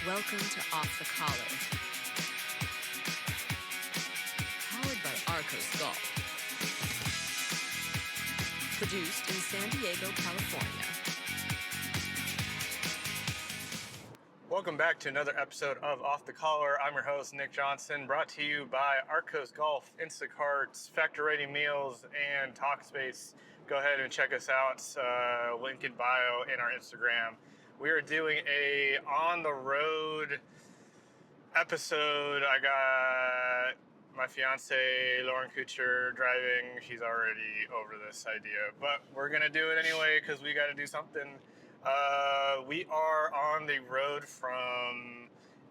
Welcome to Off the Collar. Powered by Arcos Golf. Produced in San Diego, California. Welcome back to another episode of Off the Collar. I'm your host, Nick Johnson, brought to you by Arcos Golf, Instacarts, Factor Rating Meals, and Talkspace. Go ahead and check us out, link in bio in our Instagram. We are doing a on-the-road episode. I got my fiance, Lauren Kuchar, driving. She's already over this idea, but we're going to do it anyway because we got to do something. We are on the road from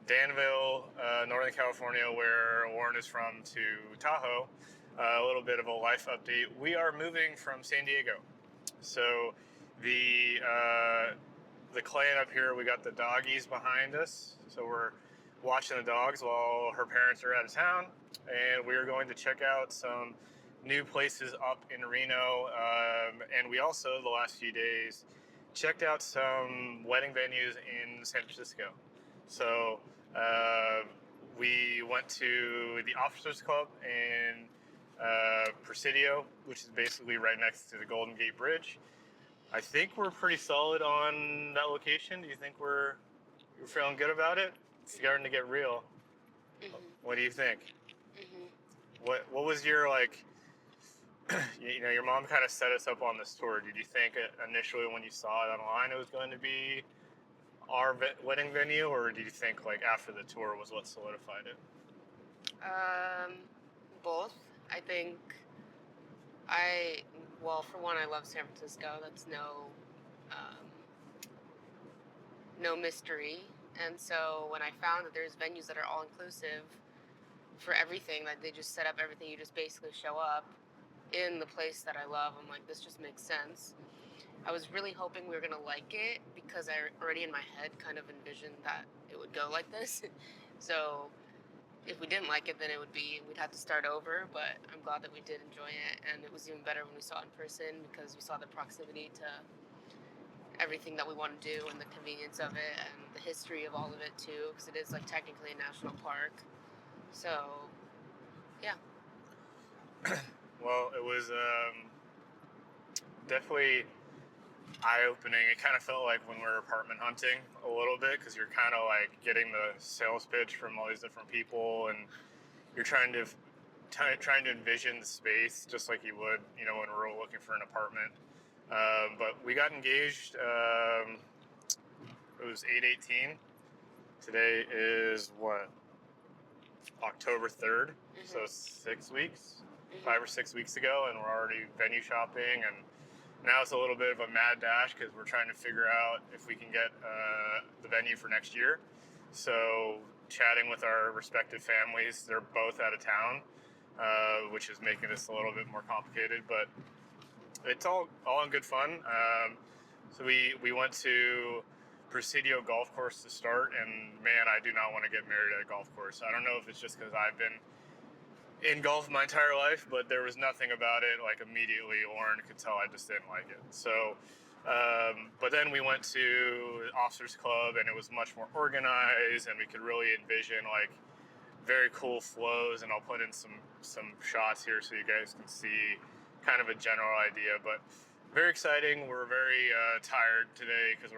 Danville, Northern California, where Lauren is from, to Tahoe. A little bit of a life update. We are moving from San Diego. So the clan up here, we got the doggies behind us. So we're watching the dogs while her parents are out of town. And we are going to check out some new places up in Reno. And we also, the last few days, checked out some wedding venues in San Francisco. So we went to the Officers Club in Presidio, which is basically right next to the Golden Gate Bridge. I think we're pretty solid on that location. Do you think you're feeling good about it? It's starting to get real. Mm-hmm. What do you think? Mm-hmm. What was your, like, your mom kind of set us up on this tour. Did you think initially when you saw it online it was going to be our wedding venue, or did you think like after the tour was what solidified it? Both. I think for one, I love San Francisco. That's no mystery. And so when I found that there's venues that are all inclusive for everything, that they just set up everything, you just basically show up in the place that I love, I'm like, this just makes sense. I was really hoping we were gonna like it because I already in my head kind of envisioned that it would go like this. So if we didn't like it, then we'd have to start over, but I'm glad that we did enjoy it, and it was even better when we saw it in person because we saw the proximity to everything that we want to do and the convenience of it and the history of all of it too, because it is like technically a national park. So, yeah. Well, it was definitely eye-opening. It kind of felt like when we were apartment hunting a little bit, because you're kind of like getting the sales pitch from all these different people, and you're trying to envision the space just like you would, when we're looking for an apartment. But we got engaged. It was 8/18. Today is what? October 3rd. Mm-hmm. So 6 weeks. 5 or 6 weeks ago, and we're already venue shopping, and now it's a little bit of a mad dash because we're trying to figure out if we can get the venue for next year. So chatting with our respective families, they're both out of town, which is making this a little bit more complicated, but it's all in good fun. So we went to Presidio Golf Course to start, and man, I do not want to get married at a golf course. I don't know if it's just because I've been in golf my entire life, but there was nothing about it, like immediately Lauren could tell I just didn't like it. So, but then we went to Officers Club, and it was much more organized, and we could really envision like very cool flows, and I'll put in some shots here so you guys can see kind of a general idea, but very exciting. We're very tired today because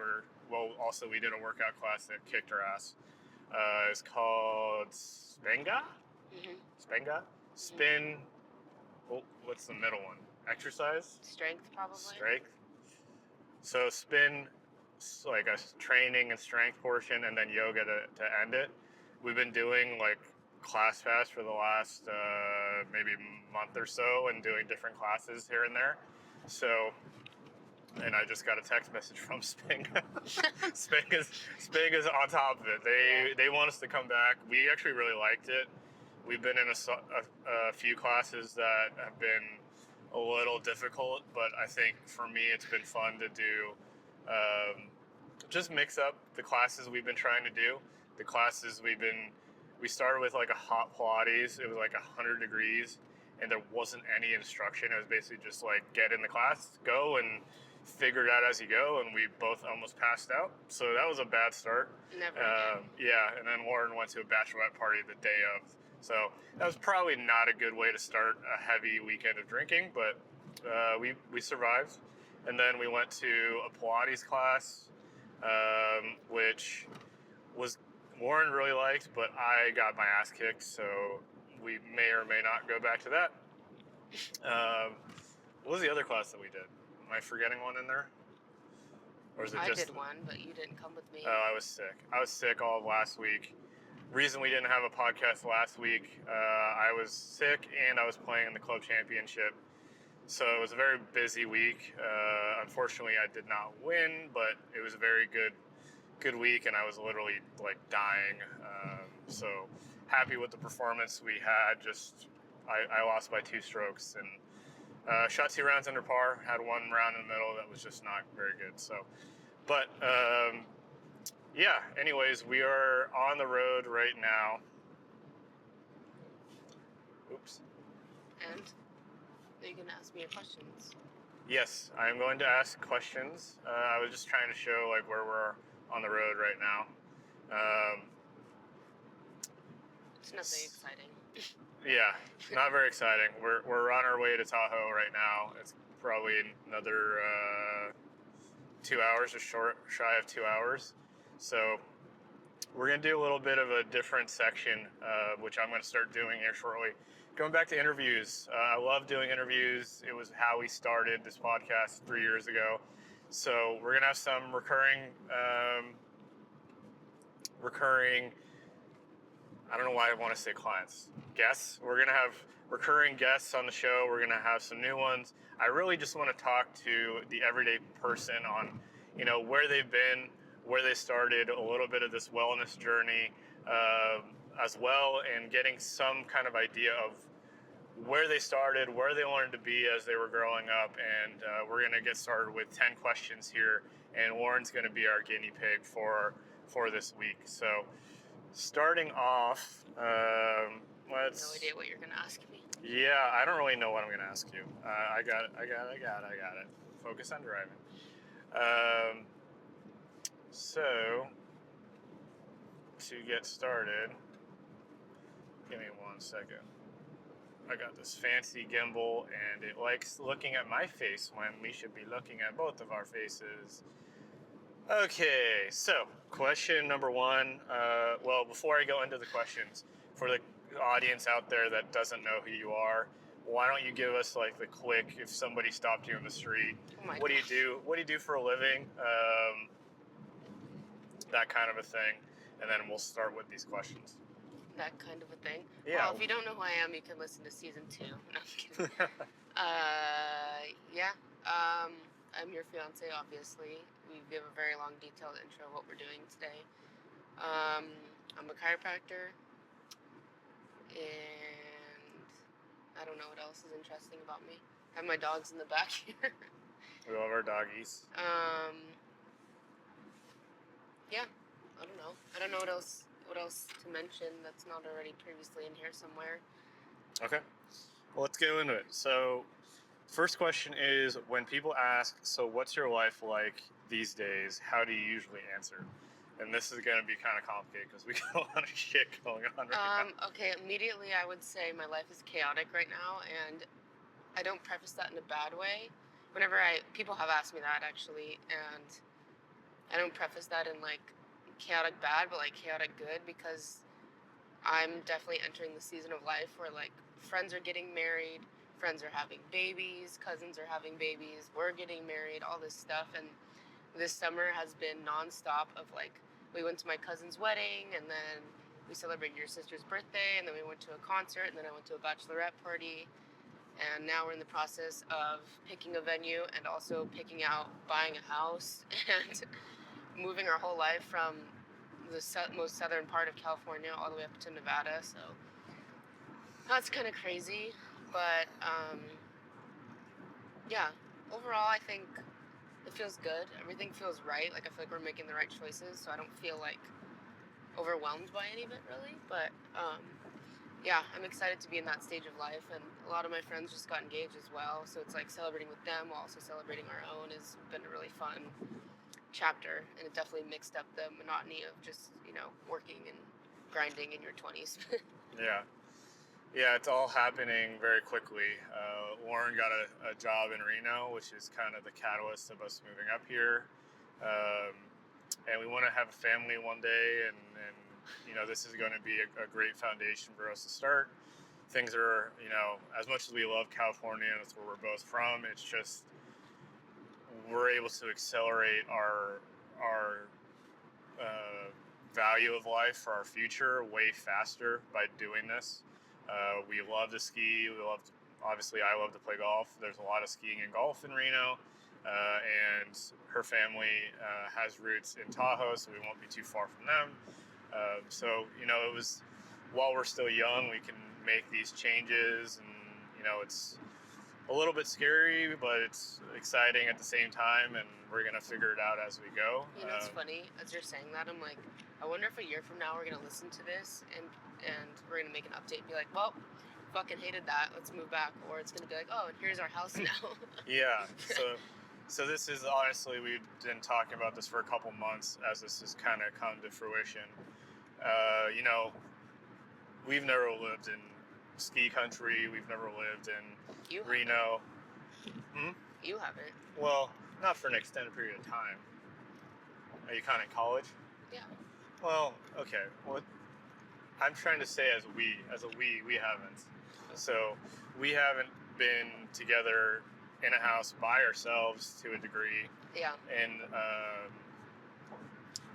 also we did a workout class that kicked our ass. It's called Spenga? Mm-hmm. Spenga? Spin. Oh, what's the middle one? Exercise? Strength, probably. Strength. So spin, like a training and strength portion, and then yoga to end it. We've been doing like ClassPass for the last maybe month or so, and doing different classes here and there. So, and I just got a text message from Spenga. Spenga's on top of it. They want us to come back. We actually really liked it. We've been in a few classes that have been a little difficult, but I think for me it's been fun to do, just mix up the classes we've been trying to do. The classes we started with like a hot Pilates. It was like 100 degrees, and there wasn't any instruction. It was basically just like get in the class, go and figure it out as you go, and we both almost passed out. So that was a bad start. Never again. Yeah, and then Lauren went to a bachelorette party the day of. So that was probably not a good way to start a heavy weekend of drinking, but we survived. And then we went to a Pilates class, which was Lauren really liked, but I got my ass kicked, so we may or may not go back to that. What was the other class that we did? Am I forgetting one in there? Or is it I just... did one, but you didn't come with me. Oh, I was sick. I was sick all of last week. Reason we didn't have a podcast last week, I was sick and I was playing in the club championship. So it was a very busy week. Unfortunately, I did not win, but it was a very good week, and I was literally like dying. So happy with the performance we had. Just I lost by 2 strokes and shot 2 rounds under par. Had 1 round in the middle that was just not very good. So, but yeah. Anyways, we are on the road right now. Oops. And are you gonna ask me your questions? Yes, I'm going to ask questions. I was just trying to show like where we're on the road right now. It's nothing exciting. Yeah, not very exciting. We're on our way to Tahoe right now. It's probably another 2 hours, just shy of 2 hours. So we're gonna do a little bit of a different section, which I'm gonna start doing here shortly. Going back to interviews, I love doing interviews. It was how we started this podcast 3 years ago. So we're gonna have some recurring, I don't know why I want to say clients, guests. We're gonna have recurring guests on the show. We're gonna have some new ones. I really just want to talk to the everyday person on, where they've been, where they started, a little bit of this wellness journey as well, and getting some kind of idea of where they started, where they wanted to be as they were growing up. And we're going to get started with 10 questions here, and Lauren's going to be our guinea pig for this week. So starting off, let's... No idea what you're gonna ask me. Yeah, I don't really know what I'm going to ask you. I got it. Focus on driving. So, to get started, give me 1 second. I got this fancy gimbal, and it likes looking at my face when we should be looking at both of our faces. Okay, so question number 1. Well, before I go into the questions, for the audience out there that doesn't know who you are, why don't you give us like the quick, if somebody stopped you in the street, what do you do? What do you do for a living? That kind of a thing, and then we'll start with these questions. That kind of a thing? Yeah. Well, if you don't know who I am, you can listen to season 2. No, I'm kidding. Yeah. I'm your fiance, obviously. We give a very long, detailed intro of what we're doing today. I'm a chiropractor, and I don't know what else is interesting about me. I have my dogs in the back here. We love our doggies. Yeah, I don't know. I don't know what else to mention that's not already previously in here somewhere. Okay. Well, let's go into it. So, first question is, when people ask, so what's your life like these days? How do you usually answer? And this is going to be kind of complicated because we got a lot of shit going on right now. Okay, immediately I would say my life is chaotic right now, and I don't preface that in a bad way. Whenever people have asked me that actually, and I don't preface that in like chaotic bad, but like chaotic good, because I'm definitely entering the season of life where like friends are getting married, friends are having babies, cousins are having babies, we're getting married, all this stuff. And this summer has been nonstop of like, we went to my cousin's wedding, and then we celebrated your sister's birthday, and then we went to a concert, and then I went to a bachelorette party. And now we're in the process of picking a venue and also picking out buying a house and moving our whole life from the most southern part of California all the way up to Nevada. So that's kind of crazy. But yeah, overall I think it feels good. Everything feels right. Like I feel like we're making the right choices. So I don't feel like overwhelmed by any of it really. But yeah, I'm excited to be in that stage of life. And A lot of my friends just got engaged as well, so it's like celebrating with them while also celebrating our own has been a really fun chapter, and it definitely mixed up the monotony of just, working and grinding in your 20s. Yeah. Yeah, it's all happening very quickly. Loren got a job in Reno, which is kind of the catalyst of us moving up here. And we want to have a family one day, and this is going to be a great foundation for us to start. Things are, as much as we love California, and that's where we're both from, it's just we're able to accelerate our value of life for our future way faster by doing this. We love to ski. Obviously, I love to play golf. There's a lot of skiing and golf in Reno, and her family has roots in Tahoe, so we won't be too far from them. So, it was, while we're still young, we can make these changes, and, it's a little bit scary, but it's exciting at the same time, and we're going to figure it out as we go. It's funny, as you're saying that, I'm like, I wonder if a year from now we're going to listen to this, and we're going to make an update and be like, well, fucking hated that, let's move back. Or it's going to be like, oh, and here's our house now. Yeah, so this is, honestly, we've been talking about this for a couple months as this has kind of come to fruition. We've never lived in ski country. We've never lived in Reno. You haven't. Well, not for an extended period of time. Are you kind of in college? Yeah. Well, okay. Well, I'm trying to say as we haven't. So we haven't been together in a house by ourselves to a degree. Yeah.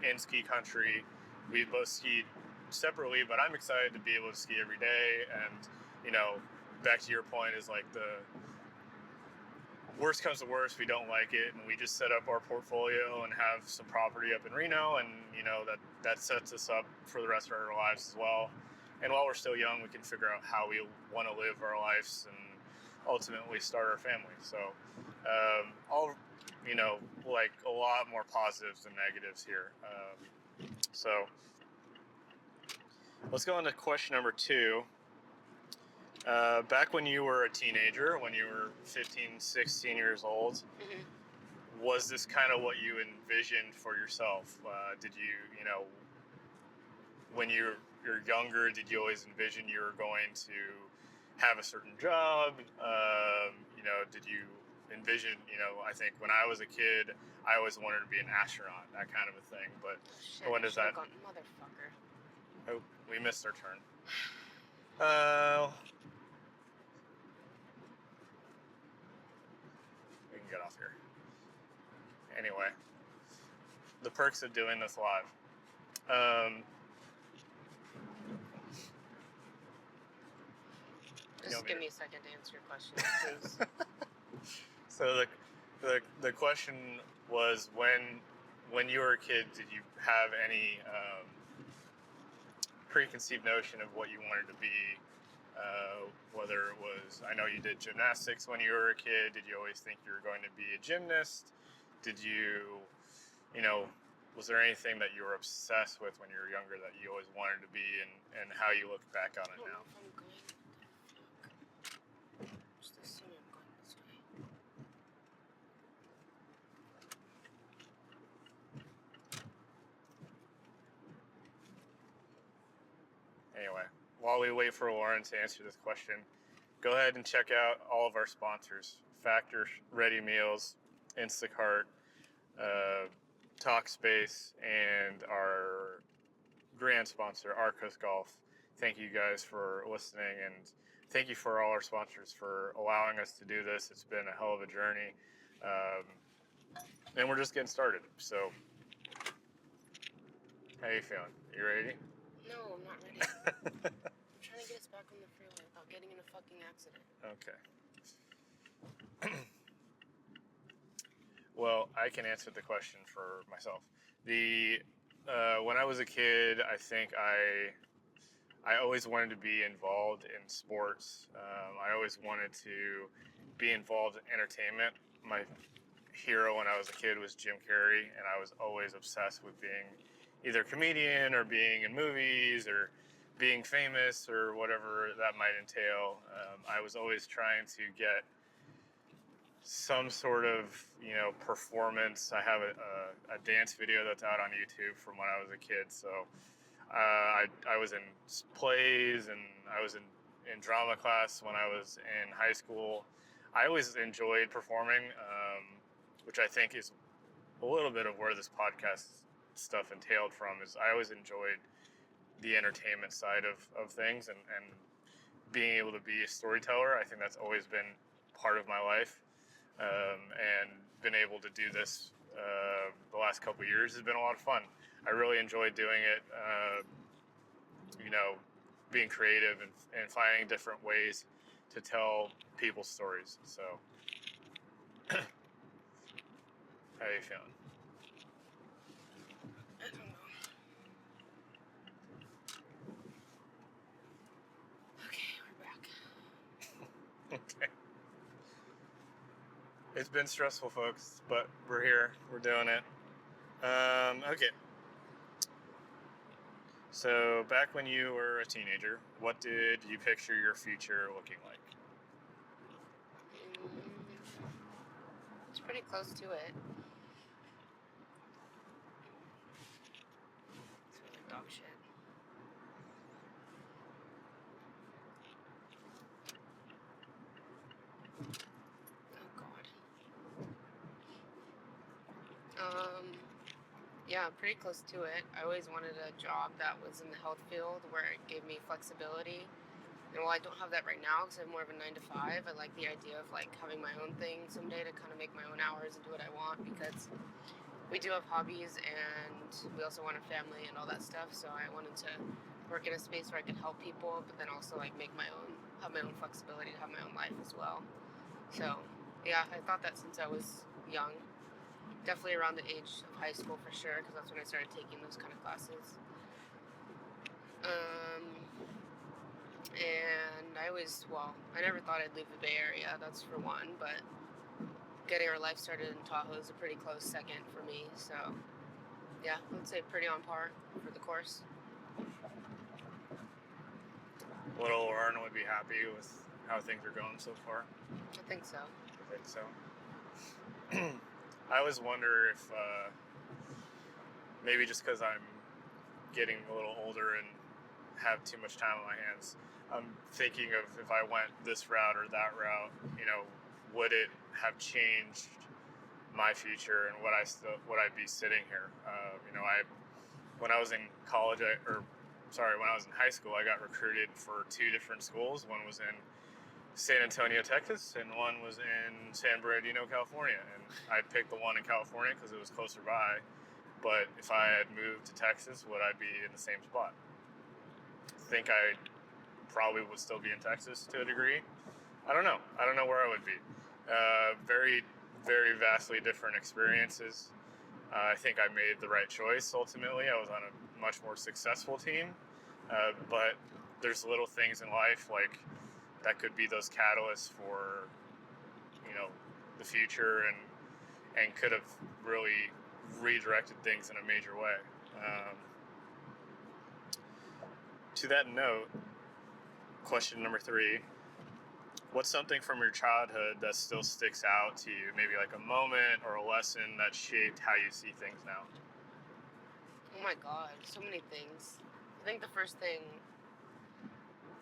In ski country, we both skied separately, but I'm excited to be able to ski every day. And, back to your point, is like the worst comes to worst, we don't like it, and we just set up our portfolio and have some property up in Reno, and that sets us up for the rest of our lives as well. And while we're still young, we can figure out how we want to live our lives and ultimately start our family. So, like a lot more positives than negatives here. So let's go on to question number 2. Back when you were a teenager, when you were 15, 16 years old, was this kind of what you envisioned for yourself? Did you, when you're younger, did you always envision you were going to have a certain job? Did you envision, I think when I was a kid, I always wanted to be an astronaut, that kind of a thing. But when does that... Motherfucker. Oh, we missed our turn. We can get off here. Anyway, the perks of doing this live. Just give me a second to answer your question, please. So the question was, when you were a kid, did you have any preconceived notion of what you wanted to be? Whether it was, I know you did gymnastics when you were a kid. Did you always think you were going to be a gymnast? Did you, was there anything that you were obsessed with when you were younger that you always wanted to be, and how you look back on it now? Anyway, while we wait for Loren to answer this question, go ahead and check out all of our sponsors: Factor Ready Meals, Instacart, Talkspace, and our grand sponsor, Arcos Golf. Thank you guys for listening, and thank you for all our sponsors for allowing us to do this. It's been a hell of a journey, and we're just getting started. So, how you feeling? You ready? No, I'm not ready. I'm trying to get us back on the freeway without getting in a fucking accident. Okay. Well, I can answer the question for myself. When I was a kid, I think I always wanted to be involved in sports. I always wanted to be involved in entertainment. My hero when I was a kid was Jim Carrey, and I was always obsessed with being either a comedian or being in movies or being famous or whatever that might entail. I was always trying to get some sort of, performance. I have a dance video that's out on YouTube from when I was a kid. So I was in plays, and I was in drama class when I was in high school. I always enjoyed performing, which I think is a little bit of where this podcast stuff entailed from. Is I always enjoyed the entertainment side of things, and being able to be a storyteller. I think that's always been part of my life, and been able to do this the last couple of years has been a lot of fun. I really enjoyed doing it, being creative and finding different ways to tell people's stories. So, how are you feeling? I don't know. Okay, we're back. Okay. It's been stressful, folks, but we're here. We're doing it. Okay. So, back when you were a teenager, what did you picture your future looking like? It's pretty close to it. It's really dog shit. Oh god. Yeah, pretty close to it. I always wanted a job that was in the health field where it gave me flexibility. And while I don't have that right now because I'm more of a 9 to 5, I like the idea of like having my own thing someday to kind of make my own hours and do what I want, because we do have hobbies and we also want a family and all that stuff. So I wanted to work in a space where I could help people, but then also like have my own flexibility to have my own life as well. So yeah, I thought that since I was young. Definitely around the age of high school for sure, because that's when I started taking those kind of classes. And I never thought I'd leave the Bay Area, that's for one, but getting our life started in Tahoe is a pretty close second for me, so yeah, I would say pretty on par for the course. Little Loren would be happy with how things are going so far. I think so. I think so. I always wonder if maybe just because I'm getting a little older and have too much time on my hands, I'm thinking of if I went this route or that route, would it have changed my future, and would I be sitting here? When I was in college, when I was in high school, I got recruited for 2 different schools. One was in San Antonio, Texas, and one was in San Bernardino, California. And I picked the one in California because it was closer by. But if I had moved to Texas, would I be in the same spot? I think I probably would still be in Texas to a degree. I don't know. I don't know where I would be. Very, very vastly different experiences. I think I made the right choice ultimately. I was on a much more successful team. But there's little things in life like that could be those catalysts for, the future, and could have really redirected things in a major way. To that note, question number 3, what's something from your childhood that still sticks out to you? Maybe like a moment or a lesson that shaped how you see things now? Oh my god, so many things. I think the first thing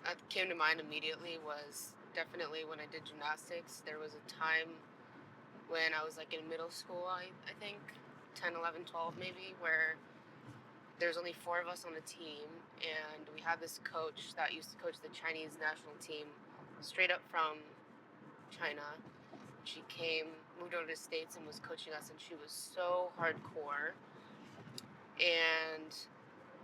that came to mind immediately was definitely when I did gymnastics. There was a time when I was like in middle school, I think 10, 11, 12 maybe, where there's only 4 of us on the team, and we had this coach that used to coach the Chinese national team straight up from China. She moved over to the States and was coaching us, and she was so hardcore. And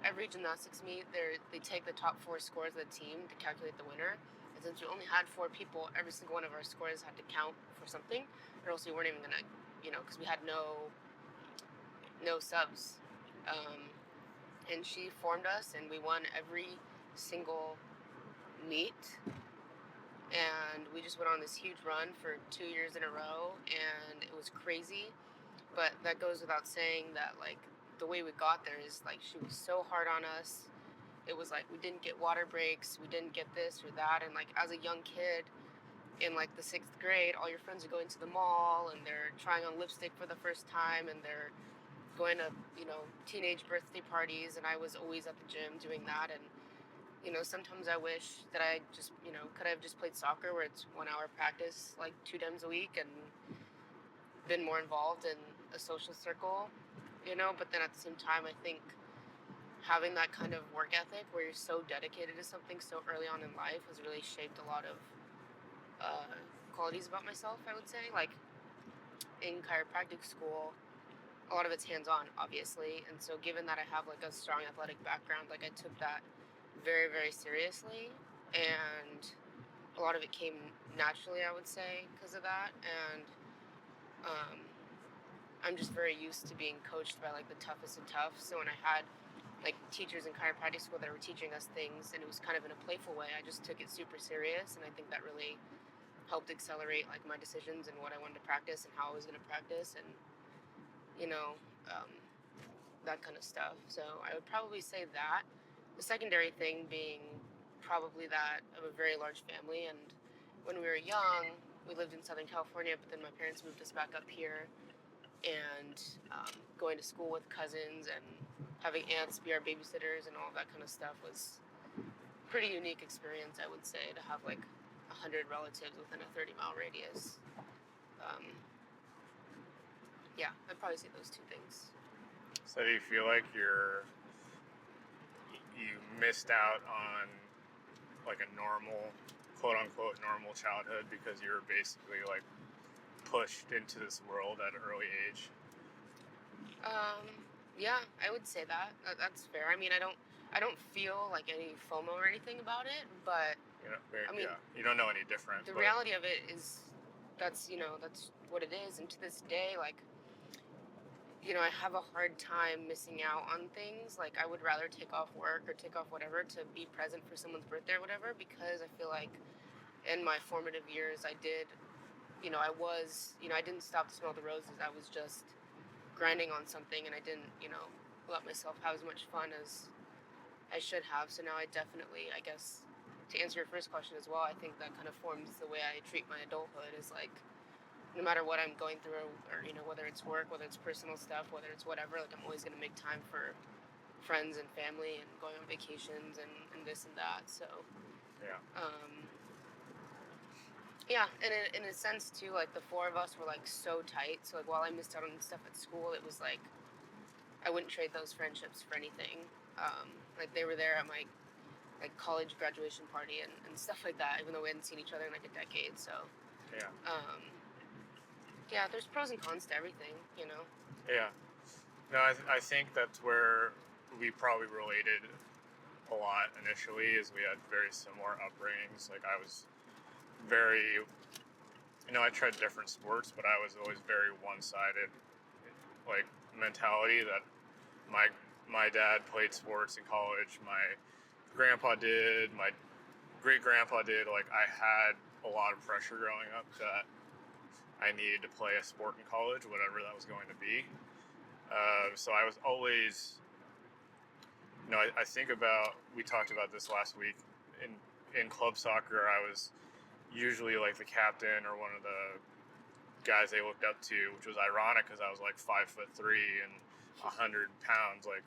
every gymnastics meet, they take the top 4 scores of the team to calculate the winner. And since we only had 4 people, every single one of our scores had to count for something, or else we weren't even gonna, because we had no subs. And she formed us, and we won every single meet. And we just went on this huge run for 2 years in a row, and it was crazy. But that goes without saying that, like, the way we got there is, like, she was so hard on us. it was like we didn't get water breaks, we didn't get this or that, and like as a young kid in like the 6th grade, all your friends are going to the mall and they're trying on lipstick for the first time and they're going to, teenage birthday parties, and I was always at the gym doing that. And sometimes I wish that I just, could have just played soccer where it's 1 hour practice like 2 times a week and been more involved in a social circle, but then at the same time, I think having that kind of work ethic where you're so dedicated to something so early on in life has really shaped a lot of qualities about myself, I would say. Like in chiropractic school, a lot of it's hands-on, obviously, and so given that I have like a strong athletic background, like I took that very, very seriously, and a lot of it came naturally, I would say, because of that. And um, I'm just very used to being coached by like the toughest of tough. So when I had like teachers in chiropractic school that were teaching us things, and it was kind of in a playful way, I just took it super serious, and I think that really helped accelerate like my decisions and what I wanted to practice and how I was going to practice, and um, that kind of stuff. So I would probably say that. The secondary thing being probably that of a very large family, and when we were young, we lived in Southern California, but then my parents moved us back up here, and going to school with cousins and having aunts be our babysitters and all that kind of stuff was a pretty unique experience, I would say, to have like 100 relatives within a 30-mile radius. Yeah, I'd probably say those two things. So do you feel like you missed out on like a normal, quote unquote, normal childhood because you were basically like pushed into this world at an early age? Yeah, I would say that. That's fair. I mean, I don't feel like any FOMO or anything about it, but You don't know any different. The reality of it is that's what it is. And to this day, like, I have a hard time missing out on things. Like, I would rather take off work or take off whatever to be present for someone's birthday or whatever, because I feel like in my formative years, I did, I didn't stop to smell the roses. I was just grinding on something, and I didn't, let myself have as much fun as I should have. So now I definitely, I guess, to answer your first question as well, I think that kind of forms the way I treat my adulthood, is like, no matter what I'm going through, or, whether it's work, whether it's personal stuff, whether it's whatever, like, I'm always going to make time for friends and family and going on vacations and this and that. So, yeah, and in a sense, too, like, the four of us were, like, so tight. So, like, while I missed out on stuff at school, it was, like, I wouldn't trade those friendships for anything. Like, they were there at my, like, college graduation party and stuff like that, even though we hadn't seen each other in, like, a decade. So, yeah, there's pros and cons to everything, Yeah. No, I think that's where we probably related a lot initially, is we had very similar upbringings. Like, I was very, I tried different sports, but I was always very one-sided, like, mentality that my dad played sports in college, my grandpa did, my great-grandpa did. Like, I had a lot of pressure growing up that I needed to play a sport in college, whatever that was going to be. So I was always, I think about, we talked about this last week, in club soccer, I was usually like the captain or one of the guys they looked up to, which was ironic because I was like 5'3" and 100 pounds, like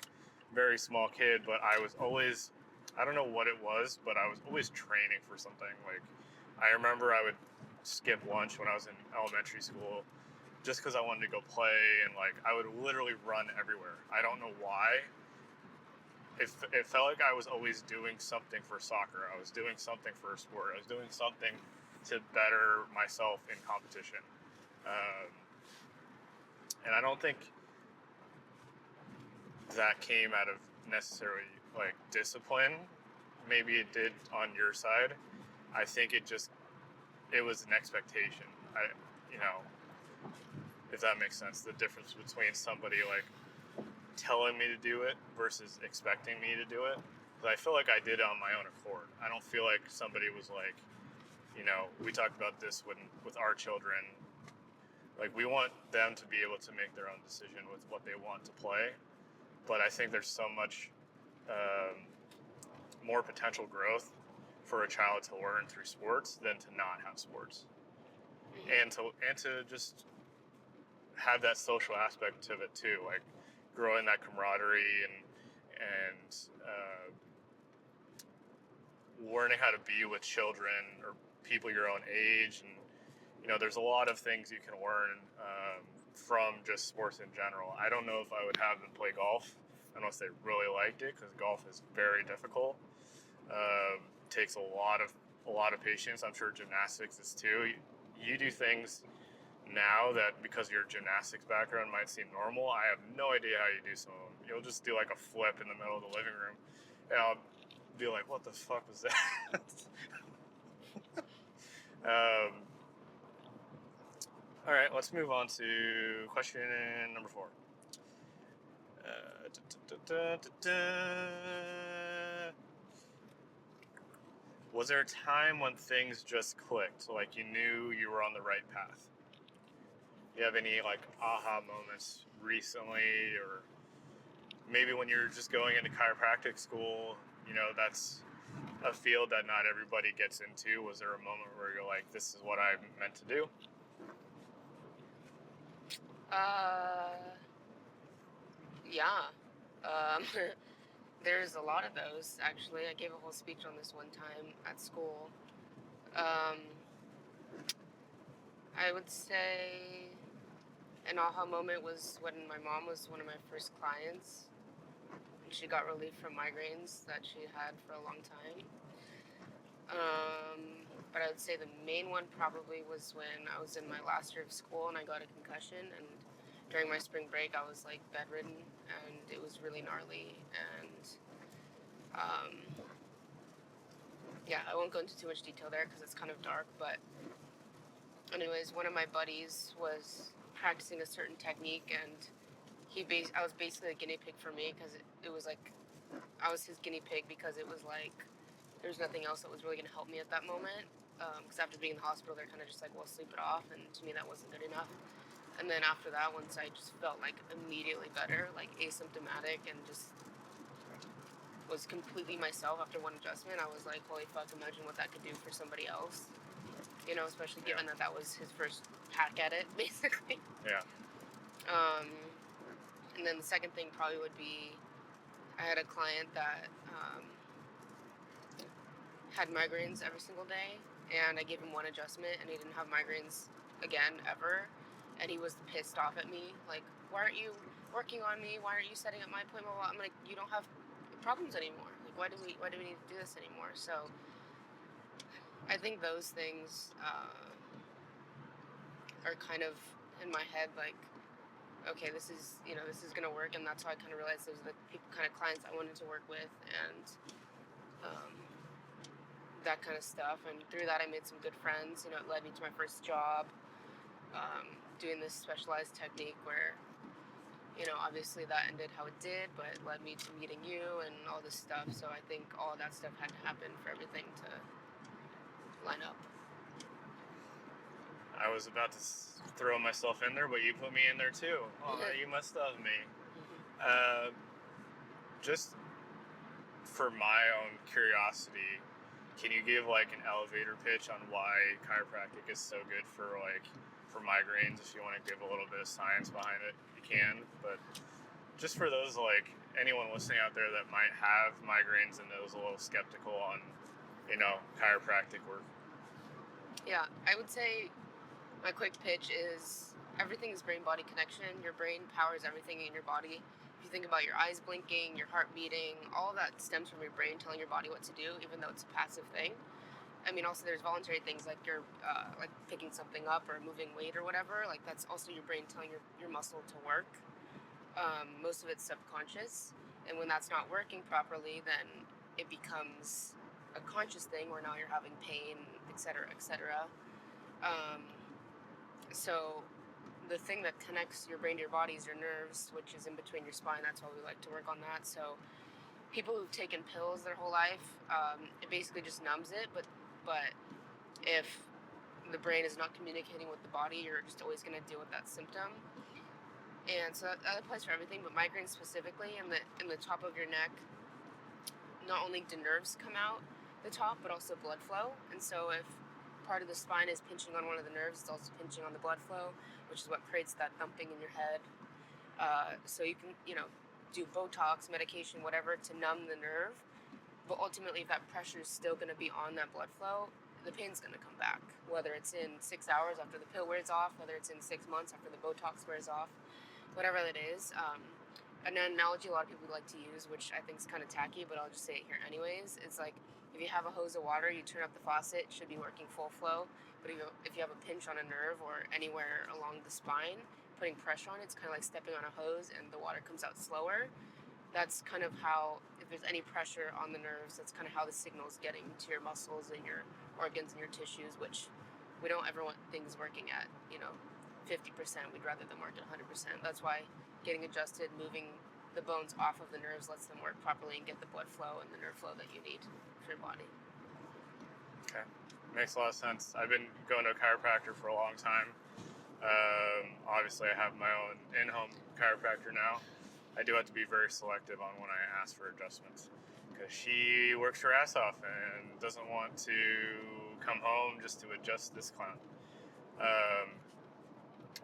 very small kid, but I was always, I don't know what it was, but I was always training for something. Like, I remember I would skip lunch when I was in elementary school just because I wanted to go play, and like I would literally run everywhere. I don't know why. It felt like I was always doing something for soccer. I was doing something for a sport. I was doing something to better myself in competition. And I don't think that came out of necessarily like discipline. Maybe it did on your side. I think it was an expectation. If that makes sense, the difference between somebody like telling me to do it versus expecting me to do it. Because I feel like I did it on my own accord. I don't feel like somebody was like, we talked about this with our children. Like, we want them to be able to make their own decision with what they want to play. But I think there's so much more potential growth for a child to learn through sports than to not have sports, and to just have that social aspect of it too, like growing that camaraderie and learning how to be with children or people your own age. And there's a lot of things you can learn from just sports in general. I don't know if I would have them play golf unless they really liked it, because golf is very difficult. Takes a lot of patience. I'm sure gymnastics is too. You do things now that, because your gymnastics background, might seem normal. I have no idea how you do some of them. You'll just do like a flip in the middle of the living room, and I'll be like, what the fuck was that? All right, let's move on to question number 4. Was there a time when things just clicked, like you knew you were on the right path? You have any like aha moments recently, or maybe when you're just going into chiropractic school? That's a field that not everybody gets into. Was there a moment where you're like, this is what I'm meant to do? Yeah. There's a lot of those, actually. I gave a whole speech on this one time at school. I would say an aha moment was when my mom was one of my first clients. And she got relief from migraines that she had for a long time. But I would say the main one probably was when I was in my last year of school and I got a concussion, and during my spring break I was like bedridden and it was really gnarly, and yeah, I won't go into too much detail there because it's kind of dark, but anyways, one of my buddies was practicing a certain technique, and I was basically a guinea pig for me, because it was like I was his guinea pig, because it was like there's nothing else that was really going to help me at that moment, because after being in the hospital they're kind of just like, well, sleep it off, and to me that wasn't good enough. And then after that, once I just felt like immediately better, like asymptomatic, and just was completely myself after one adjustment, I was like, holy fuck, imagine what that could do for somebody else. Especially given that was his first hack at it, basically. Yeah. And then the second thing probably would be, I had a client that had migraines every single day, and I gave him one adjustment, and he didn't have migraines again ever. And he was pissed off at me, like, why aren't you working on me? Why aren't you setting up my appointment? I'm like, you don't have problems anymore. Like, why do we need to do this anymore? So I think those things are kind of in my head, like, okay, this is gonna work, and that's how I kind of realized those are the kind of clients I wanted to work with, and that kind of stuff. And through that, I made some good friends. It led me to my first job, doing this specialized technique where, obviously that ended how it did, but it led me to meeting you and all this stuff. So I think all of that stuff had to happen for everything to line up. I was about to throw myself in there, but you put me in there too. Oh, you must love me. Just for my own curiosity, can you give like an elevator pitch on why chiropractic is so good for migraines? If you want to give a little bit of science behind it, you can. But just for those, like anyone listening out there that might have migraines and is a little skeptical on, chiropractic work. Yeah, I would say my quick pitch is everything is brain-body connection. Your brain powers everything in your body. If you think about your eyes blinking, your heart beating, all that stems from your brain telling your body what to do, even though it's a passive thing. I mean, also there's voluntary things like you're like picking something up or moving weight or whatever. Like that's also your brain telling your muscle to work. Most of it's subconscious, and when that's not working properly, then it becomes a conscious thing where now you're having pain, etc., etc. So the thing that connects your brain to your body is your nerves, which is in between your spine. That's why we like to work on that. So people who've taken pills their whole life, it basically just numbs it. But if the brain is not communicating with the body, you're just always going to deal with that symptom. And so that applies for everything, but migraines specifically in the top of your neck, not only do nerves come out the top, but also blood flow. And so if part of the spine is pinching on one of the nerves, it's also pinching on the blood flow, which is what creates that thumping in your head. So you can, do Botox, medication, whatever, to numb the nerve. But ultimately, if that pressure is still going to be on that blood flow, the pain's going to come back. Whether it's in 6 hours after the pill wears off, whether it's in 6 months after the Botox wears off, whatever it is. An analogy a lot of people like to use, which I think is kind of tacky, but I'll just say it here anyways. It's like if you have a hose of water, you turn up the faucet, it should be working full flow. But if you have a pinch on a nerve or anywhere along the spine, putting pressure on it, it's kind of like stepping on a hose and the water comes out slower. That's kind of how, if there's any pressure on the nerves, that's kind of how the signal is getting to your muscles and your organs and your tissues, which we don't ever want things working at, 50%. We'd rather them work at 100%. That's why getting adjusted, moving the bones off of the nerves lets them work properly and get the blood flow and the nerve flow that you need for your body. Okay. Makes a lot of sense. I've been going to a chiropractor for a long time. Obviously, I have my own in-home chiropractor now. I do have to be very selective on when I ask for adjustments because she works her ass off and doesn't want to come home just to adjust this clown.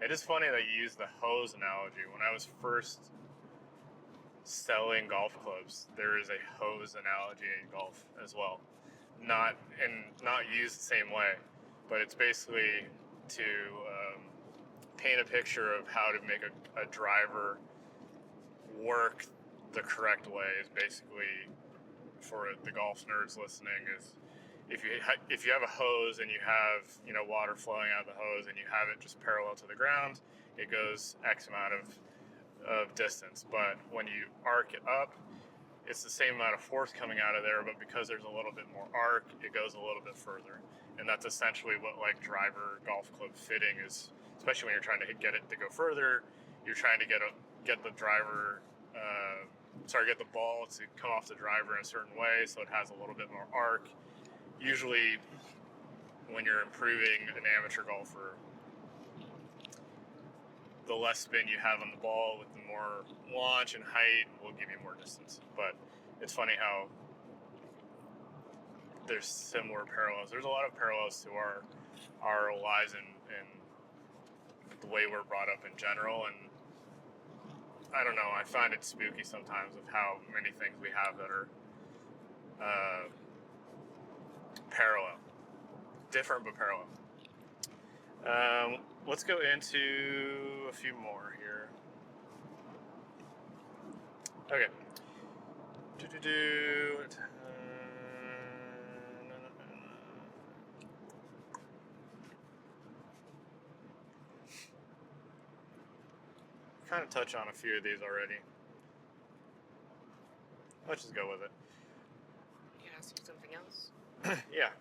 It is funny that you use the hose analogy. When I was first selling golf clubs, there is a hose analogy in golf as well. Not used the same way, but it's basically to paint a picture of how to make a driver work the correct way. Is basically, for the golf nerds listening, is if you have a hose and you have water flowing out of the hose and you have it just parallel to the ground, it goes X amount of distance. But when you arc it up, it's the same amount of force coming out of there, but because there's a little bit more arc, it goes a little bit further. And that's essentially what driver golf club fitting is, especially when you're trying to get it to go further. You're trying to get the ball to come off the driver in a certain way so it has a little bit more arc. Usually when you're improving an amateur golfer, the less spin you have on the ball with the more launch and height will give you more distance. But it's funny how there's similar parallels. There's a lot of parallels to our lives and the way we're brought up in general. And I don't know, I find it spooky sometimes of how many things we have that are parallel. Different but parallel. Let's go into a few more here. Okay. Kind of touch on a few of these already. Let's just go with it. You can ask me something else. Yeah.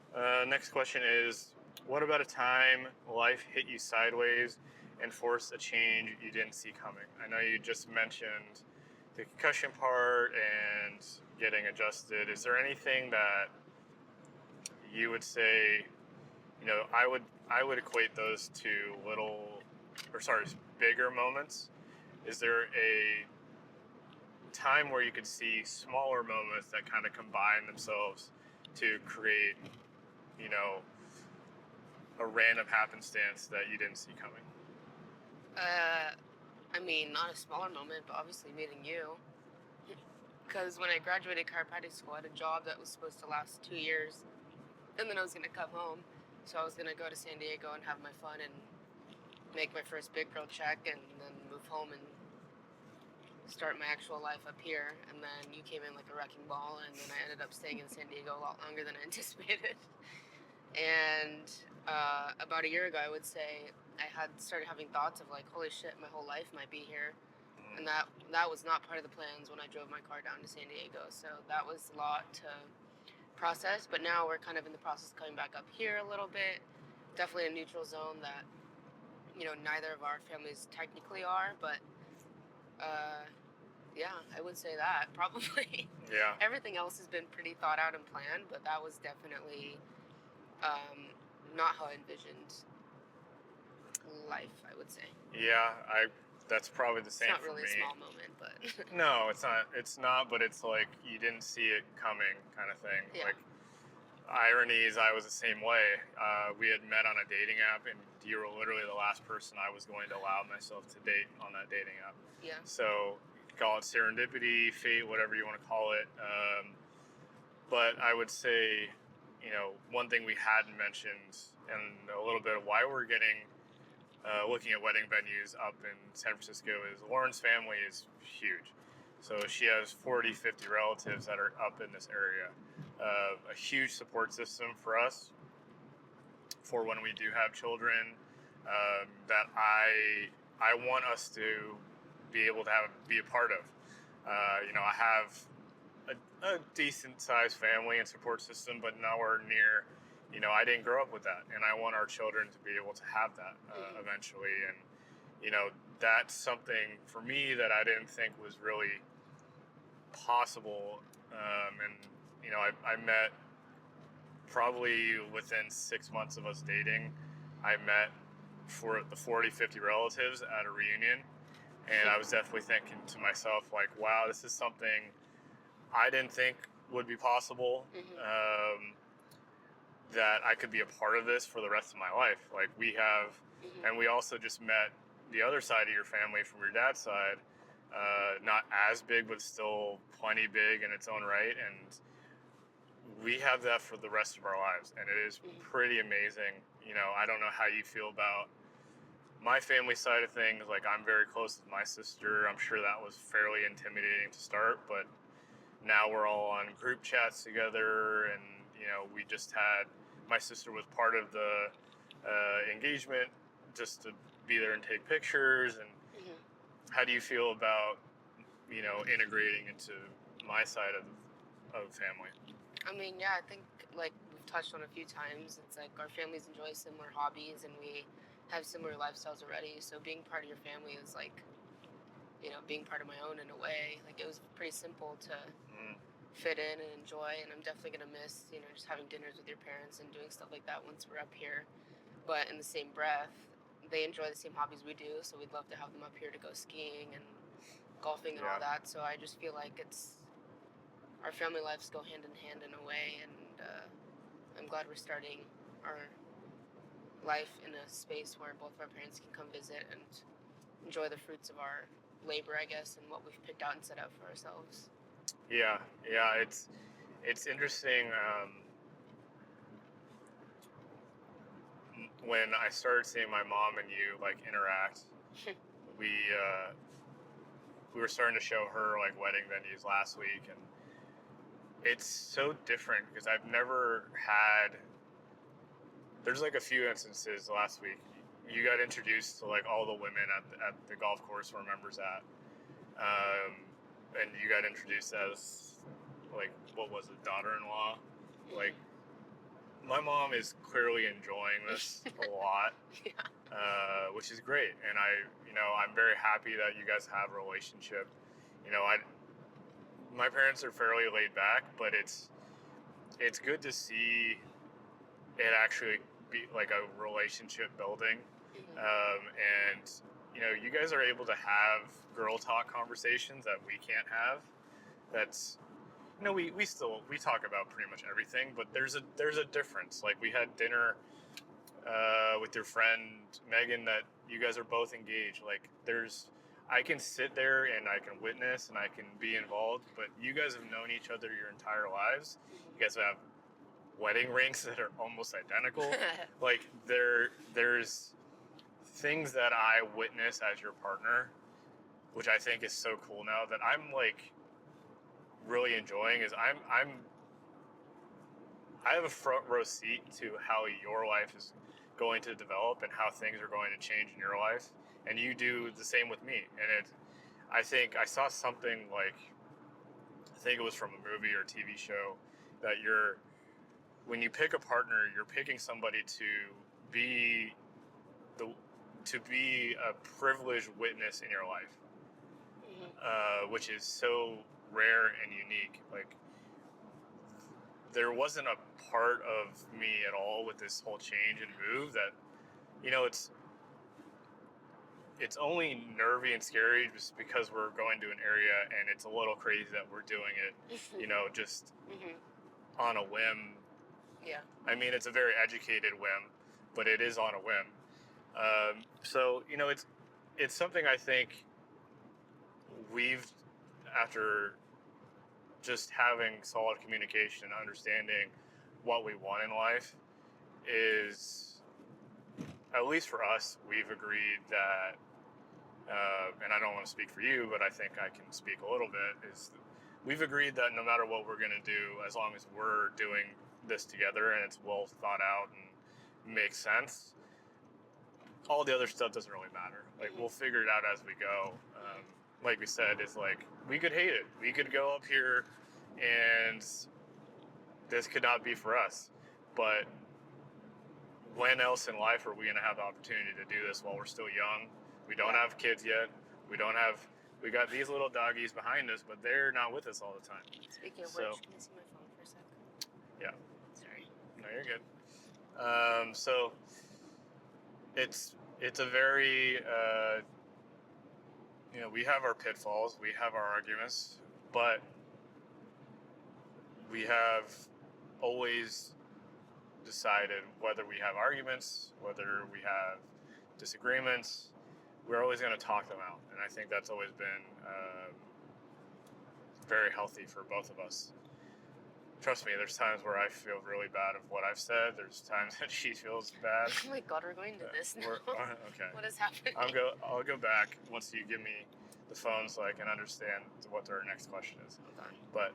Next question is, what about a time life hit you sideways and forced a change you didn't see coming? I know you just mentioned the concussion part and getting adjusted. Is there anything that you would say, I would equate those to bigger moments. Is there a time where you could see smaller moments that kind of combine themselves to create, a random happenstance that you didn't see coming? Not a smaller moment, but obviously meeting you. Because when I graduated chiropractic school, I had a job that was supposed to last 2 years, and then I was going to come home. So I was going to go to San Diego and have my fun and make my first big girl check, and then move home and start my actual life up here. And then you came in like a wrecking ball, and then I ended up staying in San Diego a lot longer than I anticipated. And about a year ago, I would say, I had started having thoughts of like, holy shit, my whole life might be here. And that was not part of the plans when I drove my car down to San Diego. So that was a lot to process. But now we're kind of in the process of coming back up here a little bit. Definitely a neutral zone that, neither of our families technically are. But, I would say that probably. Yeah. Everything else has been pretty thought out and planned, but that was definitely not how I envisioned life, I would say. Yeah, that's probably the It's same not for really me. a small moment, but No, it's not. It's not. But it's like you didn't see it coming, kind of thing. Yeah. Like irony is, I was the same way. We had met on a dating app, and you were literally the last person I was going to allow myself to date on that dating app. yeah. So call it serendipity, fate, whatever you want to call it. But I would say, one thing we hadn't mentioned, and a little bit of why we're looking at wedding venues up in San Francisco, is Lauren's family is huge. So she has 40, 50 relatives that are up in this area. A huge support system for us for when we do have children, that I want us to be able to be a part of. I have a decent sized family and support system, but nowhere near, I didn't grow up with that, and I want our children to be able to have that eventually. And that's something for me that I didn't think was really possible. I met, probably within 6 months of us dating, I met for the 40, 50 relatives at a reunion, and I was definitely thinking to myself, like, wow, this is something I didn't think would be possible. That I could be a part of this for the rest of my life. Like we have, and we also just met the other side of your family from your dad's side, not as big, but still plenty big in its own right. And we have that for the rest of our lives. And it is pretty amazing. I don't know how you feel about my family side of things. Like I'm very close with my sister. I'm sure that was fairly intimidating to start, but now we're all on group chats together, and we just had, my sister was part of the engagement just to be there and take pictures. And how do you feel about integrating into my side of family? I mean, yeah, I think like we've touched on a few times, it's like our families enjoy similar hobbies and we have similar lifestyles already. So being part of your family is like, being part of my own in a way. Like it was pretty simple to fit in and enjoy, and I'm definitely gonna miss, just having dinners with your parents and doing stuff like that once we're up here. But in the same breath, they enjoy the same hobbies we do, so we'd love to have them up here to go skiing and golfing and all that. So I just feel like our family lives go hand in hand in a way, and I'm glad we're starting our life in a space where both of our parents can come visit and enjoy the fruits of our labor, I guess, and what we've picked out and set out for ourselves. Yeah, it's interesting. When I started seeing my mom and you like interact, we were starting to show her like wedding venues last week, and it's so different because I've never had. There's like a few instances last week. You got introduced to like all the women at the golf course where members at. And you got introduced as, like, what was it, daughter-in-law? Like, my mom is clearly enjoying this a lot, which is great. And I'm very happy that you guys have a relationship. My parents are fairly laid back, but it's good to see it actually be like a relationship building. And you guys are able to have girl talk conversations that we can't have. That's, we talk about pretty much everything, but there's a difference. Like we had dinner with your friend Megan, that you guys are both engaged. Like I can sit there and I can witness and I can be involved, but you guys have known each other your entire lives. You guys have wedding rings that are almost identical. Like there's things that I witness as your partner, which I think is so cool now, that I'm like really enjoying. Is I have a front row seat to how your life is going to develop and how things are going to change in your life, and you do the same with me. And I think I saw something like, I think it was from a movie or TV show, that when you pick a partner, you're picking somebody to be a privileged witness in your life, which is so rare and unique. Like there wasn't a part of me at all with this whole change and move that, it's only nervy and scary just because we're going to an area and it's a little crazy that we're doing it, just on a whim. Yeah. I mean, it's a very educated whim, but it is on a whim. So it's something I think we've, after just having solid communication and understanding what we want in life, is, at least for us, we've agreed that, and I don't want to speak for you, but I think I can speak a little bit, is we've agreed that no matter what we're going to do, as long as we're doing this together and it's well thought out and makes sense, all the other stuff doesn't really matter. Like, we'll figure it out as we go. Like we said, it's like, we could hate it. We could go up here and this could not be for us. But when else in life are we going to have the opportunity to do this while we're still young? We don't have kids yet. We got these little doggies behind us, but they're not with us all the time. Speaking of So, which, can I see my phone for a sec? Yeah. Sorry. No, you're good. So it's a very, we have our pitfalls, we have our arguments, but we have always decided, whether we have arguments, whether we have disagreements, we're always going to talk them out. And I think that's always been very healthy for both of us. Trust me, there's times where I feel really bad of what I've said. There's times that she feels bad. Oh my God, we're going to this now. Okay. What is happening? I'll go back once you give me the phone so I can understand what our next question is. Hold on. But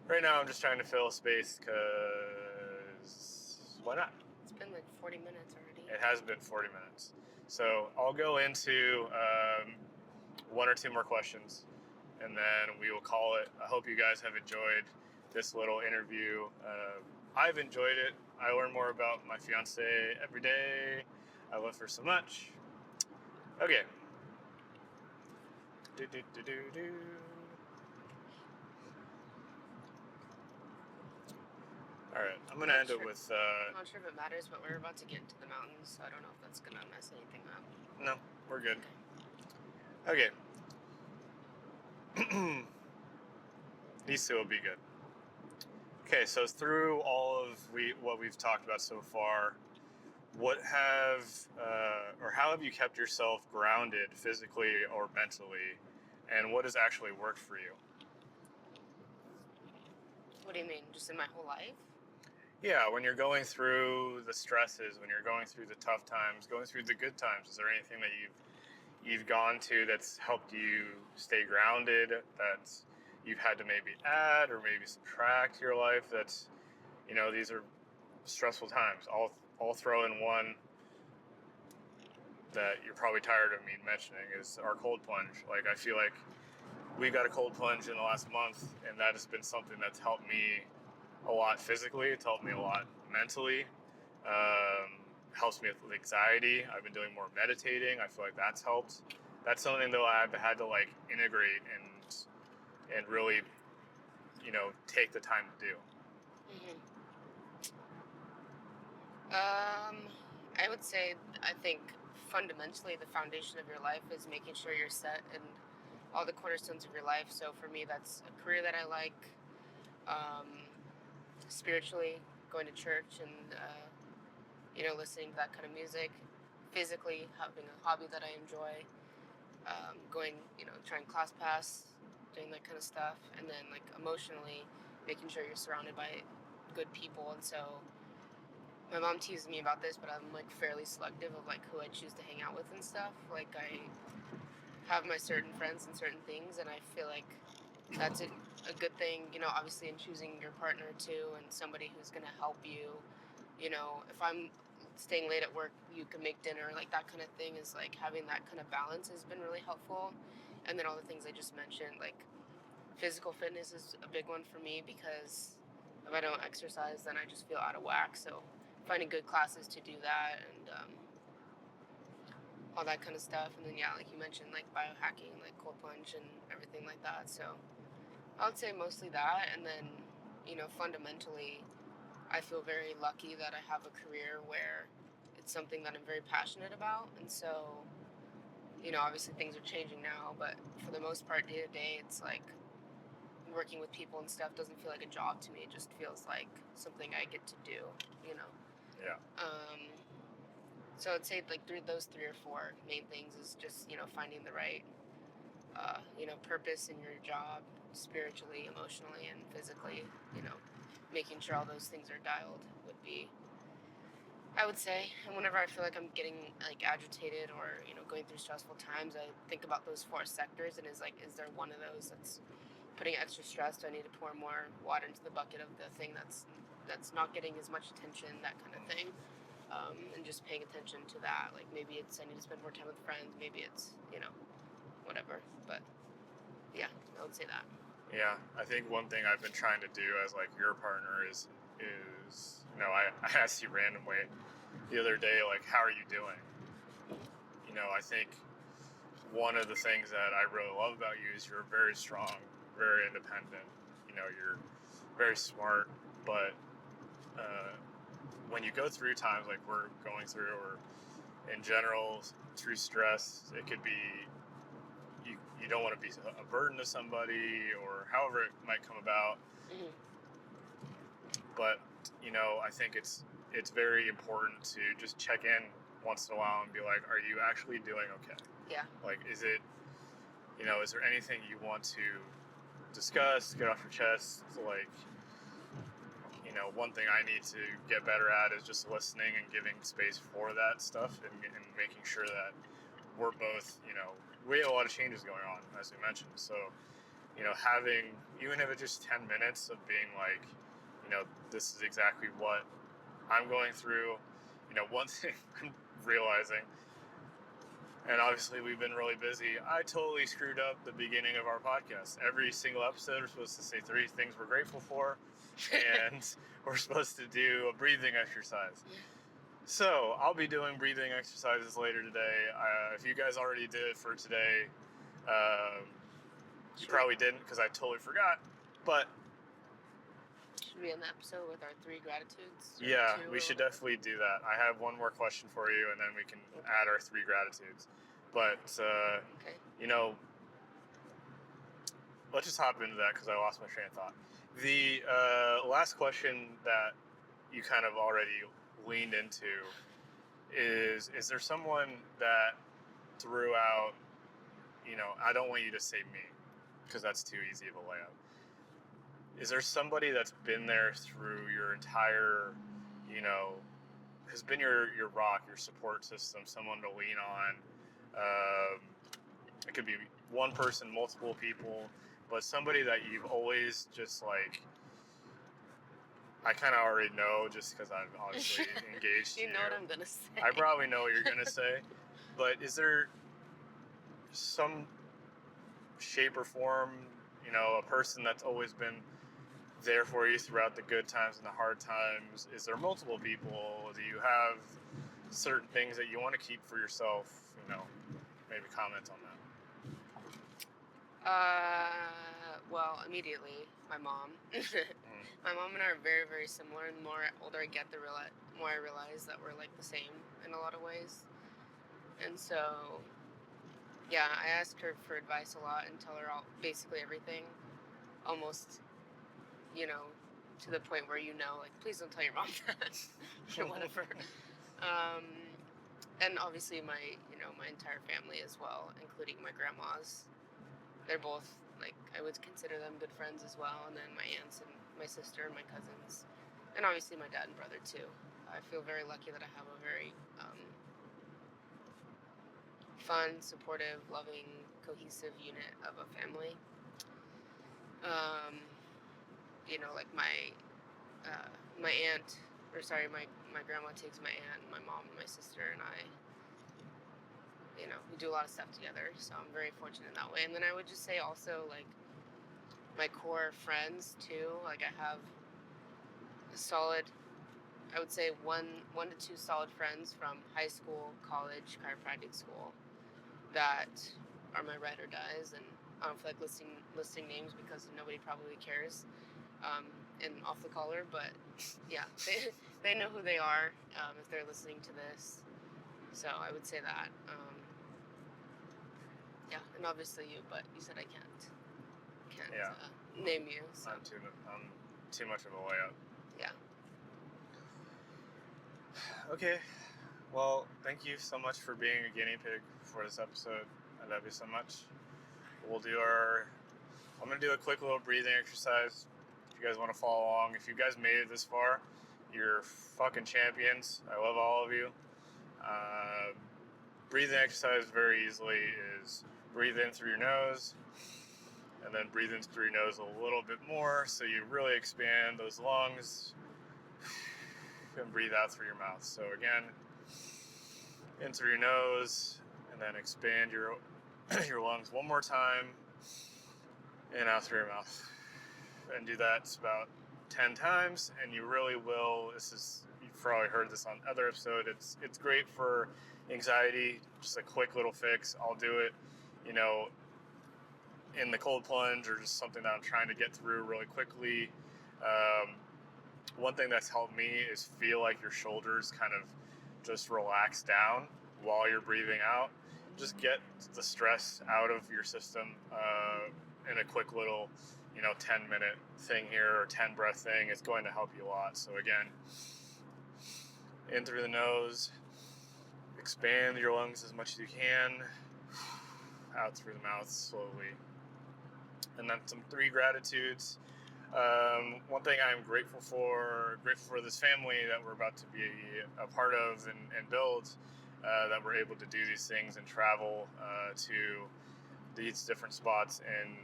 right now I'm just trying to fill space because why not? It's been like 40 minutes already. It has been 40 minutes. So I'll go into one or two more questions and then we will call it. I hope you guys have enjoyed this little interview. I've enjoyed it. I learn more about my fiance every day. I love her so much. Okay. All right, I'm gonna end it with. I'm not sure if it matters, but we're about to get into the mountains, so I don't know if that's gonna mess anything up. No, we're good. Okay. These two will be good. Okay, so through all of what we've talked about so far, how have you kept yourself grounded physically or mentally, and what has actually worked for you? What do you mean? Just in my whole life? Yeah, when you're going through the stresses, when you're going through the tough times, going through the good times, is there anything that you've gone to that's helped you stay grounded, that you've had to maybe add or maybe subtract to your life? That's, these are stressful times. I'll throw in one that you're probably tired of me mentioning, is our cold plunge. Like, I feel like we got a cold plunge in the last month, and that has been something that's helped me a lot physically. It's helped me a lot mentally. Helps me with anxiety. I've been doing more meditating. I feel like that's helped. That's something though I've had to integrate and really, take the time to do. I would say, I think fundamentally the foundation of your life is making sure you're set in all the cornerstones of your life. So for me, that's a career that I like, spiritually, going to church and, listening to that kind of music, physically having a hobby that I enjoy, going, trying ClassPass, doing that kind of stuff, and then emotionally making sure you're surrounded by good people. And so my mom teases me about this, but I'm fairly selective of who I choose to hang out with and stuff. I have my certain friends and certain things, and I feel like that's a good thing, obviously in choosing your partner too, and somebody who's going to help you. If I'm staying late at work, you can make dinner, that kind of thing is having that kind of balance has been really helpful. And then all the things I just mentioned, physical fitness is a big one for me, because if I don't exercise, then I just feel out of whack. So finding good classes to do that, and all that kind of stuff. And then, like you mentioned, biohacking, cold plunge and everything like that. So I would say mostly that. And then, fundamentally, I feel very lucky that I have a career where it's something that I'm very passionate about. And so, obviously things are changing now, but for the most part, day to day, it's like working with people and stuff doesn't feel like a job to me. It just feels like something I get to do, Yeah. So I'd say like those three or four main things is just, finding the right, purpose in your job, spiritually, emotionally, and physically, making sure all those things are dialed would be, I would say. And whenever I feel like I'm getting like agitated or, going through stressful times, I think about those four sectors and is there one of those that's putting extra stress? Do I need to pour more water into the bucket of the thing that's not getting as much attention, that kind of thing? And just paying attention to that. Like maybe it's I need to spend more time with friends. Maybe it's, whatever. But yeah, I would say that. Yeah, I think one thing I've been trying to do as like your partner is I asked you randomly the other day, like, how are you doing? I think one of the things that I really love about you is you're very strong, very independent. You're very smart, but when you go through times like we're going through, or in general through stress, it could be you don't want to be a burden to somebody, or however it might come about. Mm-hmm. But I think it's very important to just check in once in a while and be like, are you actually doing okay? Yeah. Like, is there anything you want to discuss, get off your chest? Like, one thing I need to get better at is just listening and giving space for that stuff, and making sure that we're both, we have a lot of changes going on, as we mentioned. So, having, even if it's just 10 minutes of being like, this is exactly what I'm going through. One thing I'm realizing, and obviously we've been really busy, I totally screwed up the beginning of our podcast. Every single episode we're supposed to say 3 things we're grateful for, and we're supposed to do a breathing exercise. So I'll be doing breathing exercises later today. If you guys already did it for today, you probably didn't, because I totally forgot. But should we end the episode with our 3 gratitudes? Yeah, we should definitely do that. I have one more question for you, and then we can add our 3 gratitudes. But, okay. Let's just hop into that, because I lost my train of thought. The last question that you kind of already leaned into is there someone that throughout, I don't want you to say me, because that's too easy of a layup. Is there somebody that's been there through your entire, has been your rock, your support system, someone to lean on? It could be one person, multiple people, but somebody that you've always just like, I kind of already know just because I've obviously engaged you. You know what I'm going to say. I probably know what you're going to say, but is there some shape or form, a person that's always been there for you throughout the good times and the hard times? Is there multiple people? Do you have certain things that you want to keep for yourself? Maybe comment on that. Well, immediately, my mom. My mom and I are very, very similar, and the more older I get, the more I realize that we're like the same in a lot of ways. And so, yeah, I ask her for advice a lot and tell her basically everything, almost, to the point where like, please don't tell your mom that, or whatever. And obviously my entire family as well, including my grandmas. They're both, like, I would consider them good friends as well. And then my aunts and my sister and my cousins, and obviously my dad and brother too. I feel very lucky that I have a very fun, supportive, loving, cohesive unit of a family. Like my aunt, my grandma takes my aunt, my mom, and my sister, and I. We do a lot of stuff together, so I'm very fortunate in that way. And then I would just say also, like, my core friends too. Like, I have a solid, I would say one to 2 solid friends from high school, college, chiropractic school that are my ride or dies, and I don't feel like listing names because nobody probably cares. And off the collar, but yeah, they know who they are if they're listening to this. So I would say that. Yeah, and obviously you, but you said I can't Yeah. name you. So I'm too much of a way up. yeah. Okay. Well, thank you so much for being a guinea pig for this episode. I love you so much. I'm going to do a quick little breathing exercise. If you guys want to follow along, if you guys made it this far, you're fucking champions. I love all of you. Breathing exercise very easily is breathe in through your nose and then breathe in through your nose a little bit more so you really expand those lungs and breathe out through your mouth. So again, in through your nose and then expand your lungs one more time and out through your mouth. And do that about 10 times and you really will, you've probably heard this on other episode, it's great for anxiety, just a quick little fix. I'll do it, in the cold plunge or just something that I'm trying to get through really quickly. One thing that's helped me is feel like your shoulders kind of just relax down while you're breathing out. Just get the stress out of your system in a quick little 10-minute thing here or 10 breath thing. It's going to help you a lot. So again, in through the nose, expand your lungs as much as you can, out through the mouth slowly. And then some 3 gratitudes. One thing I'm grateful for this family that we're about to be a part of and build, that we're able to do these things and travel to these different spots in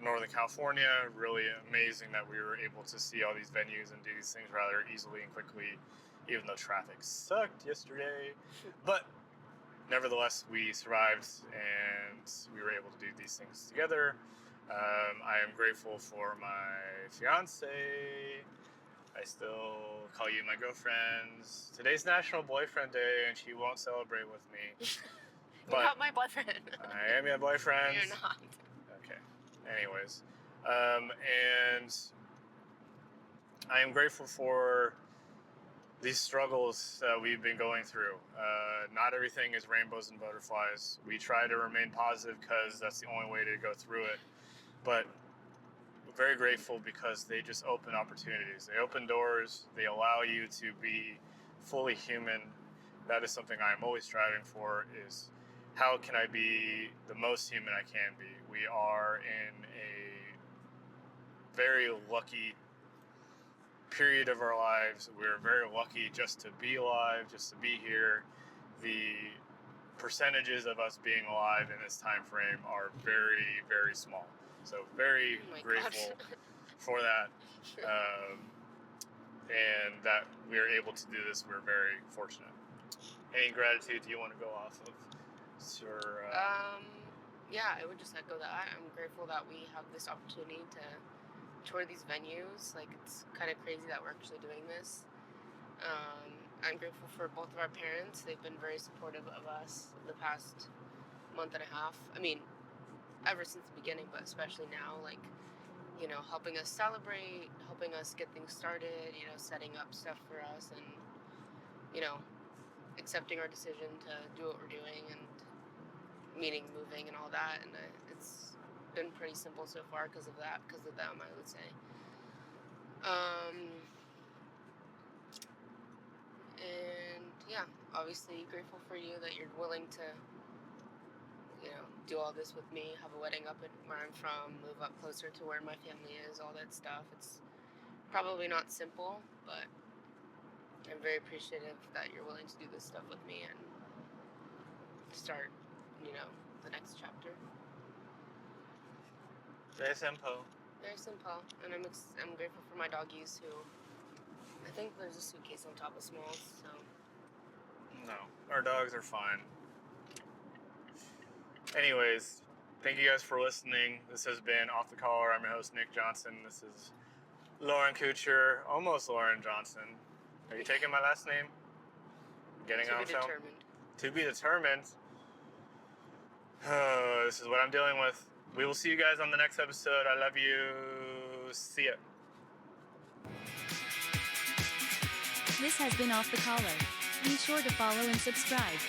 Northern California. Really amazing that we were able to see all these venues and do these things rather easily and quickly, even though traffic sucked yesterday. But nevertheless, we survived and we were able to do these things together. I am grateful for my fiance. I still call you my girlfriends. Today's National Boyfriend Day and she won't celebrate with me. You're not my boyfriend. I am your boyfriend. You're not. Okay. Anyways, and I am grateful for these struggles that we've been going through. Not everything is rainbows and butterflies. We try to remain positive because that's the only way to go through it. But we're very grateful because they just open opportunities. They open doors. They allow you to be fully human. That is something I'm always striving for, is how can I be the most human I can be? We are in a very lucky period of our lives. We're very lucky just to be alive, just to be here. The percentages of us being alive in this time frame are very, very small. So very grateful for that. And that we are able to do this. We're very fortunate. Any gratitude you want to go off of? Sure. Yeah, I would just echo that. I'm grateful that we have this opportunity to tour these venues. Like, it's kind of crazy that we're actually doing this. I'm grateful for both of our parents. They've been very supportive of us the past month and a half. I mean, ever since the beginning, but especially now, like, helping us celebrate, helping us get things started, setting up stuff for us and, accepting our decision to do what we're doing and meaning, moving and all that. And it's been pretty simple so far because of them, I would say. And yeah, obviously grateful for you that you're willing to, do all this with me, have a wedding up at where I'm from, move up closer to where my family is, all that stuff. It's probably not simple, but I'm very appreciative that you're willing to do this stuff with me and start, the next chapter. Very simple. Very simple. And I'm grateful for my doggies who, I think there's a suitcase on top of Smalls, so. No, our dogs are fine. Anyways, thank you guys for listening. This has been Off the Collar. I'm your host, Nick Johnson. This is Loren Kuchar, almost Loren Johnson. Are you taking my last name? Getting on film? To be determined. This is what I'm dealing with. We will see you guys on the next episode. I love you. See ya. This has been Off the Collar. Be sure to follow and subscribe.